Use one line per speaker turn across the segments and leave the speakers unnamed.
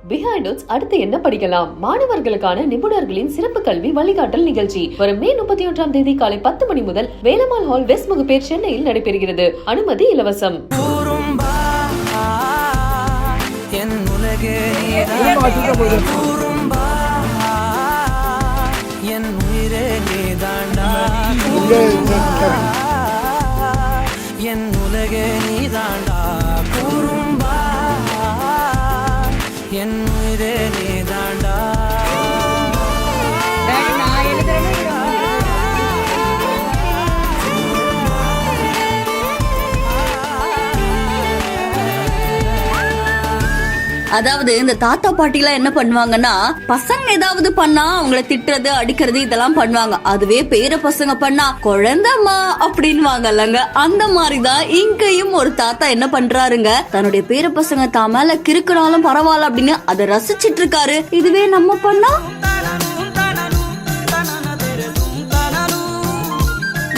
Behind அடுத்து என்ன படிக்கலாம் மாணவர்களுக்கான நிபுணர்களின் சிறப்பு கல்வி வழிகாட்டல் நிகழ்ச்சி வரும் மே 31ஆம் தேதி காலை 10 மணி முதல் வேலம்மாள் ஹால் வெஸ்ட் முகப்பேர் சென்னையில் நடைபெறுகிறது. அனுமதி இலவசம்.
அதாவது இந்த தாத்தா பாட்டி எல்லாம் என்ன பண்ணுவாங்கன்னா, பசங்க ஏதாவது பண்ணா அவங்கள திட்டுறது அடிக்கிறது இதெல்லாம் பண்ணுவாங்க. அதுவே பேர பசங்க பண்ணா குழந்தைமா அப்படின்வாங்கல்லங்க. அந்த மாதிரிதான் இங்கேயும் ஒரு தாத்தா என்ன பண்றாருங்க, தன்னுடைய பேர பசங்க தான் மேல கிறுக்குனாலும் பரவாயில்ல அப்படின்னு அதை ரசிச்சிட்டு இருக்காரு. இதுவே நம்ம பண்ணா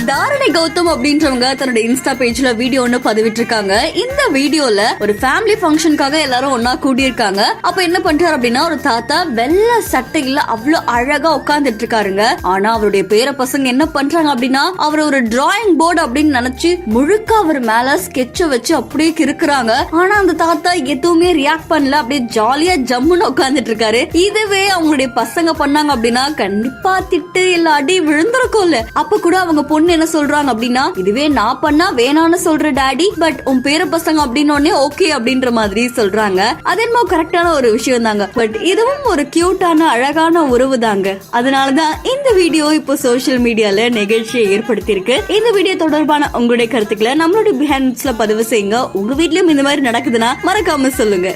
தாரணை கௌதம் அப்படின்றவங்க தன்னோட இன்ஸ்டா பேஜ்ல வீடியோ ஒண்ணு பதிவிட்டு இருக்காங்க. இந்த வீடியோல ஒரு ஃபேமிலி ஃபங்க்ஷனுக்காக எல்லாரும் ஒன்னா கூடியிருக்காங்க. அப்ப என்ன பண்றாரு அப்படின்னா, ஒரு தாத்தா வெள்ளை சட்டையில அவ்வளவு அழகா உட்கார்ந்துட்டு இருக்காருங்க. ஆனா அவருடைய பேர பசங்க என்ன பண்றாங்க அப்படின்னா, அவர் ஒரு டிராயிங் போர்டு அப்படின்னு நினைச்சு முழுக்க அவர் மேல ஸ்கெட்ச வச்சு அப்படியே கிறுக்குறாங்க. ஆனா அந்த தாத்தா எதுவுமே ரியாக்ட் பண்ணல, அப்படியே ஜாலியா ஜம்முன்னு உட்கார்ந்துட்டு இருக்காரு. இதுவே அவங்களுடைய பசங்க பண்ணாங்க அப்படின்னா கண்டிப்பா திட்டு எல்லா அடி விழுந்திருக்கும்ல. அப்ப கூட அவங்க பொண்ணு என்ன சொல்றாங்க அப்படின்னா, இதுவே நான் பண்ணா வேணான்னு சொல்ற டாடி, பட் உன் பேர பசங்க அப்படின்னு ஓகே அப்படின்ற மாதிரி சொல்றாங்க. அது என்னமோ கரெக்டான ஒரு விஷயம் தாங்க. பட் இதுவும் ஒரு கியூட்டான அழகான உறவு தாங்க. அதனாலதான் இந்த வீடியோ இப்போ சோசியல் மீடியால நிகழ்ச்சியை ஏற்படுத்தி இருக்கு. இந்த வீடியோ தொடர்பான உங்களுடைய கருத்துக்களை நம்மளுடைய பிஹைண்ட்ஸ்ல பதிவு செய்யுங்க. உங்க வீட்லயும் இந்த மாதிரி நடக்குதுன்னா மறக்காம சொல்லுங்க.